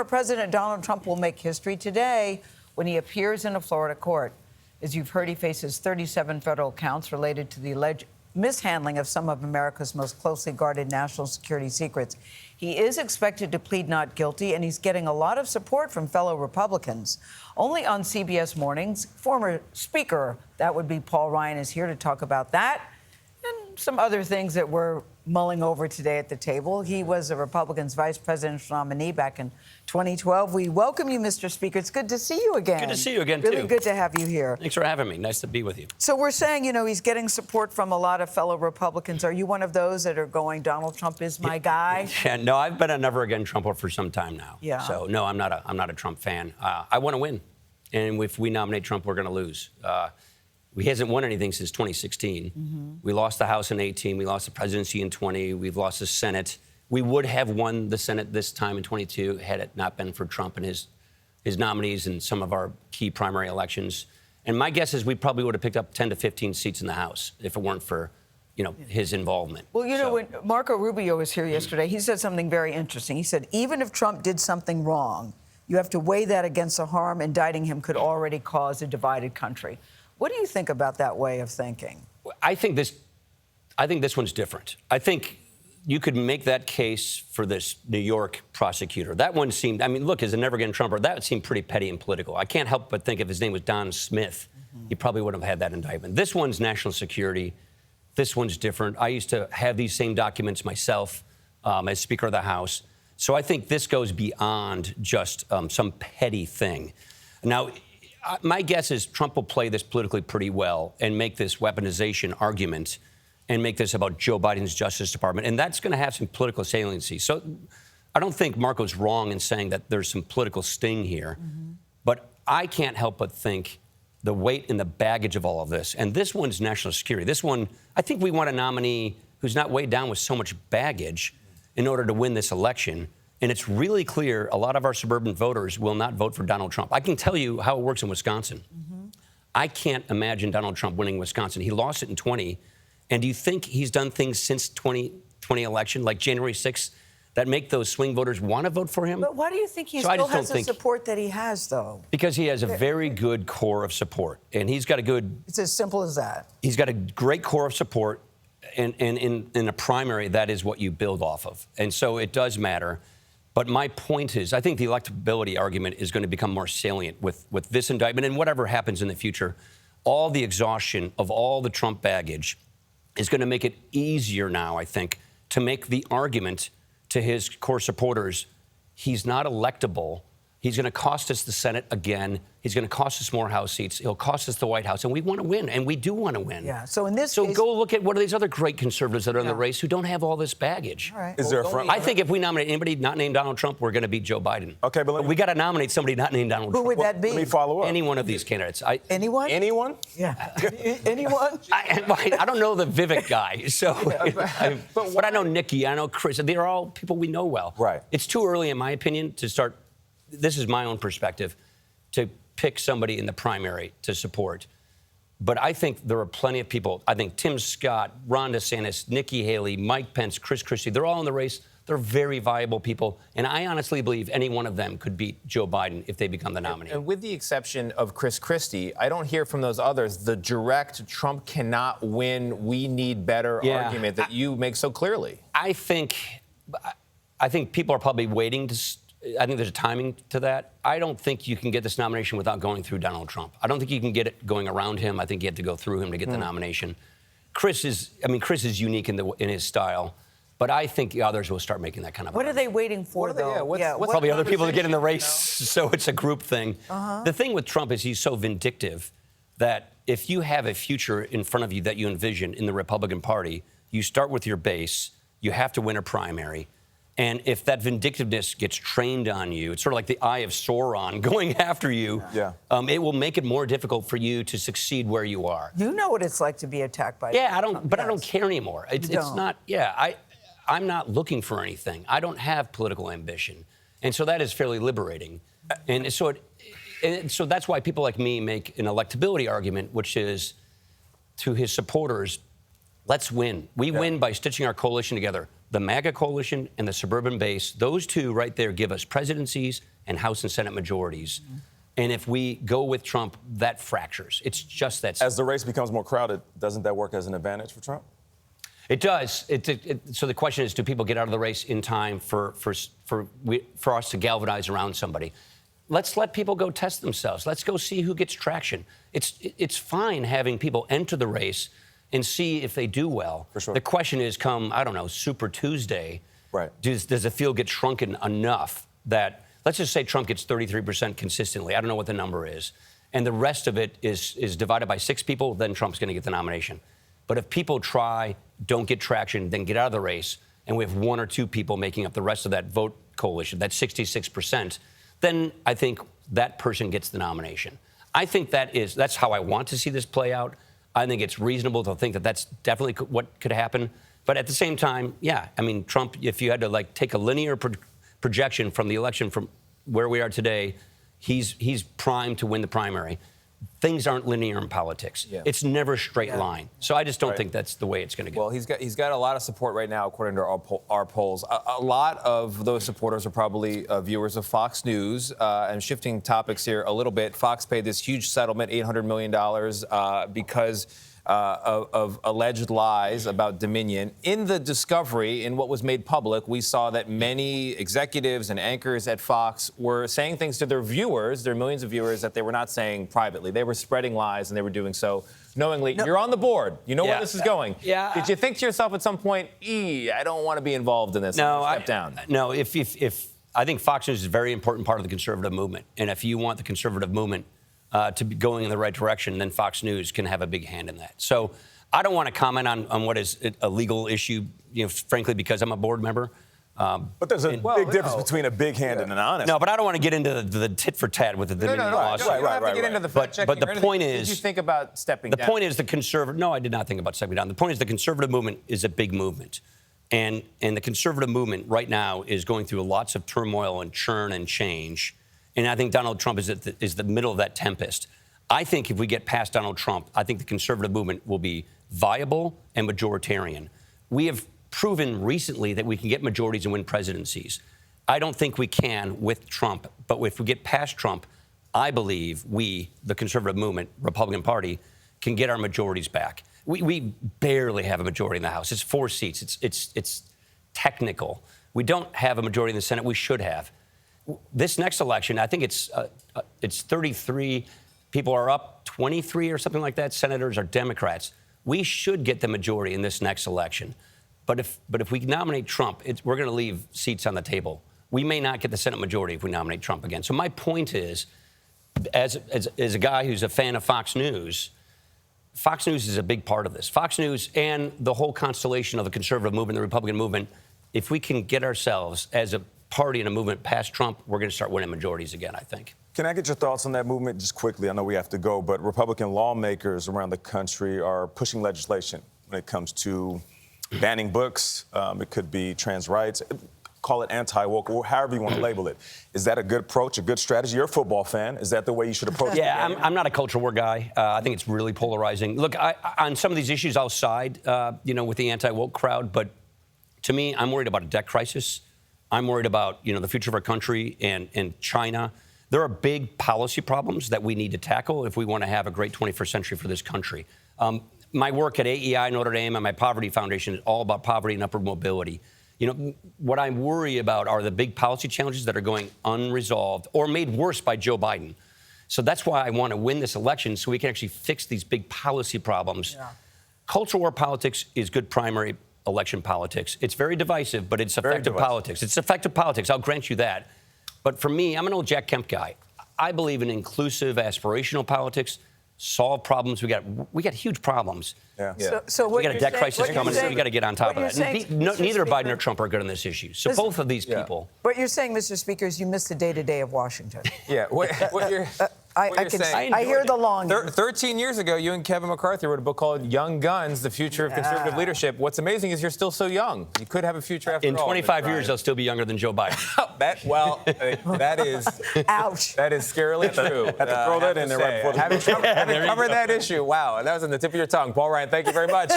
Former President Donald Trump will make history today when he appears in a Florida court. As you've heard, he faces 37 federal counts related to the alleged mishandling of some of America's most closely guarded national security secrets. He is expected to plead not guilty, and he's getting a lot of support from fellow Republicans. Only on CBS Mornings, former Speaker, that would be Paul Ryan, is here to talk about that and some other things that we're mulling over today at the table. He was a Republicans' vice presidential nominee back in 2012. We welcome you, Mr. Speaker. It's good to see you again. Good to see you again, too. Really good to have you here. Thanks for having me. Nice to be with you. So we're saying, you know, he's getting support from a lot of fellow Republicans. Are you one of those that are going, Donald Trump is my guy? Yeah, no, I've been a never again Trumper for some time now. Yeah. So no, I'm not a Trump fan. I want to win, and if we nominate Trump, we're going to lose. He hasn't won anything since 2016. Mm-hmm. We lost the House in 18. We lost the presidency in 20. We've lost the Senate. We would have won the Senate this time in 22 had it not been for Trump and his nominees in some of our key primary elections. And my guess is we probably would have picked up 10 to 15 seats in the House if it weren't for, you know, his involvement. Well, you know, when Marco Rubio was here yesterday, he said something very interesting. He said, even if Trump did something wrong, you have to weigh that against the harm indicting him could already cause a divided country. What do you think about that way of thinking? I think this one's different. I think you could make that case for this New York prosecutor. That one seemed, I mean, look, as a never-again Trumper, that seemed pretty petty and political. I can't help but think if his name was Don Smith, he probably wouldn't have had that indictment. This one's national security. This one's different. I used to have these same documents myself as Speaker of the House. So I think this goes beyond just some petty thing. Now, my guess is Trump will play this politically pretty well and make this weaponization argument and make this about Joe Biden's Justice Department. And that's going to have some political saliency. So I don't think Marco's wrong in saying that there's some political sting here. Mm-hmm. But I can't help but think the weight and the baggage of all of this. And this one's national security. This one, I think we want a nominee who's not weighed down with so much baggage in order to win this election. And it's really clear a lot of our suburban voters will not vote for Donald Trump. I can tell you how it works in Wisconsin. Mm-hmm. I can't imagine Donald Trump winning Wisconsin. He lost it in 20. And do you think he's done things since 2020 election, like January 6th, that make those swing voters want to vote for him? But why do you think he still has the support that he has, though? Because he has a very good core of support. And he's got a good... It's as simple as that. He's got a great core of support. And in a primary, that is what you build off of. And so it does matter. But my point is, I think the electability argument is going to become more salient with this indictment and whatever happens in the future. All the exhaustion of all the Trump baggage is going to make it easier now, I think, to make the argument to his core supporters, he's not electable. He's going to cost us the Senate again. He's going to cost us more House seats. He'll cost us the White House. And we want to win, and we do want to win. Yeah, so in this case... go look at what are these other great conservatives that are in the race who don't have all this baggage. All right. Is there a front? I think if we nominate anybody not named Donald Trump, we're going to beat Joe Biden. Okay, but we got to nominate somebody not named Donald Trump. Who would that be? Let me follow up. Any one of these candidates. Anyone? Anyone? Yeah. Anyone? I don't know the Vivek guy, so... but I know Nikki, I know Chris. They're all people we know well. Right. It's too early, in my opinion, to start... This is my own perspective, to pick somebody in the primary to support. But I think there are plenty of people. I think Tim Scott, Ron DeSantis, Nikki Haley, Mike Pence, Chris Christie, they're all in the race. They're very viable people. And I honestly believe any one of them could beat Joe Biden if they become the nominee. And with the exception of Chris Christie, I don't hear from those others the direct Trump cannot win, we need better argument that you make so clearly. I think people are probably waiting to... I think there's a timing to that. I don't think you can get this nomination without going through Donald Trump. I don't think you can get it going around him. I think you have to go through him to get the nomination. Chris is unique in his style, but I think the others will start making that kind of. What are they waiting for, though? What's probably other people to get in the race, so it's a group thing. The thing with Trump is he's so vindictive that if you have a future in front of you that you envision in the Republican Party, you start with your base. You have to win a primary. And if that vindictiveness gets trained on you, it's sort of like the eye of Sauron going after you. Yeah. It will make it more difficult for you to succeed where you are. You know what it's like to be attacked by. Yeah, I don't care anymore. It's not. Yeah, I'm not looking for anything. I don't have political ambition, and so that is fairly liberating. And so so that's why people like me make an electability argument, which is to his supporters, let's win. We win by stitching our coalition together. The MAGA coalition and the suburban base, those two right there give us presidencies and House and Senate majorities. And if we go with Trump, that fractures. It's just that. As the race becomes more crowded, doesn't that work as an advantage for Trump? It does. So the question is, do people get out of the race in time for us to galvanize around somebody? Let's let people go test themselves. Let's go see who gets traction. It's fine having people enter the race and see if they do well. For sure. The question is, come, I don't know, Super Tuesday, right? Does the field get shrunken enough that, let's just say Trump gets 33% consistently. I don't know what the number is. And the rest of it is divided by 6 people, then Trump's going to get the nomination. But if people try, don't get traction, then get out of the race, and we have 1 or 2 people making up the rest of that vote coalition, that 66%, then I think that person gets the nomination. I think that's how I want to see this play out. I think it's reasonable to think that that's definitely what could happen. But at the same time, yeah, I mean, Trump, if you had to take a linear projection from the election from where we are today, he's primed to win the primary. Things aren't linear in politics. Yeah. It's never a straight line. So I just don't think that's the way it's going to go. Well, he's got a lot of support right now, according to our polls. A lot of those supporters are probably viewers of Fox News. And shifting topics here a little bit, Fox paid this huge settlement, $800 million, because of alleged lies about Dominion. In the discovery, in what was made public, we saw that many executives and anchors at Fox were saying things to their viewers, their millions of viewers, that they were not saying privately. They were spreading lies, and they were doing so knowingly. No. You're on the board. You know where this is going. Yeah. Did you think to yourself at some point, I don't want to be involved in this? No, step down. No, if I think Fox News is a very important part of the conservative movement. And if you want the conservative movement to be going in the right direction, then Fox News can have a big hand in that. So I don't want to comment on what is a legal issue, frankly, because I'm a board member. But there's a big difference between a big hand and an honest. No, but I don't want to get into the tit for tat with the Dominion lawsuit. You don't have to get into the fact checking. But the point is, did you think about stepping down? The point is No, I did not think about stepping down. The point is the conservative movement is a big movement. And the conservative movement right now is going through lots of turmoil and churn and change. And I think Donald Trump is the middle of that tempest. I think if we get past Donald Trump, I think the conservative movement will be viable and majoritarian. We have proven recently that we can get majorities and win presidencies. I don't think we can with Trump, but if we get past Trump, I believe we, the conservative movement, Republican Party, can get our majorities back. We barely have a majority in the House. It's 4 seats. It's technical. We don't have a majority in the Senate. We should have. This next election, I think it's 33 people are up, 23 or something like that. Senators are Democrats. We should get the majority in this next election. But if we nominate Trump, we're going to leave seats on the table. We may not get the Senate majority if we nominate Trump again. So my point is, as a guy who's a fan of Fox News is a big part of this. Fox News and the whole constellation of the conservative movement, the Republican movement, if we can get ourselves as a party and a movement past Trump, we're going to start winning majorities again, I think. Can I get your thoughts on that movement just quickly? I know we have to go, but Republican lawmakers around the country are pushing legislation when it comes to banning books. It could be trans rights. Call it anti-woke, or however you want to label it. Is that a good approach, a good strategy? You're a football fan. Is that the way you should approach it? Yeah, I'm not a culture war guy. I think it's really polarizing. Look, on some of these issues, I'll side, with the anti-woke crowd. But to me, I'm worried about a debt crisis. I'm worried about, the future of our country and China. There are big policy problems that we need to tackle if we want to have a great 21st century for this country. My work at AEI, Notre Dame, and my Poverty Foundation is all about poverty and upward mobility. What I worry about are the big policy challenges that are going unresolved or made worse by Joe Biden. So that's why I want to win this election so we can actually fix these big policy problems. Yeah. Culture war politics is good primary election politics. It's very divisive, but it's effective politics. It's effective politics, I'll grant you that. But for me, I'm an old Jack Kemp guy. I believe in inclusive, aspirational politics, solve problems. We got huge problems. Yeah. So we got a debt crisis coming, so we got to get on top of that. Neither Biden or Trump are good on this issue. So both of these people. What you're saying, Mr. Speaker, is you miss the day-to-day of Washington. Yeah. I hear the longing. 13 years ago, you and Kevin McCarthy wrote a book called Young Guns, The Future of Conservative Leadership. What's amazing is you're still so young. You could have a future after all. In 25 years, I'll still be younger than Joe Biden. That is... Ouch. That is scarily true. Had to throw that in there right before the... Having covered that issue, wow. That was on the tip of your tongue. Paul Ryan, thank you very much.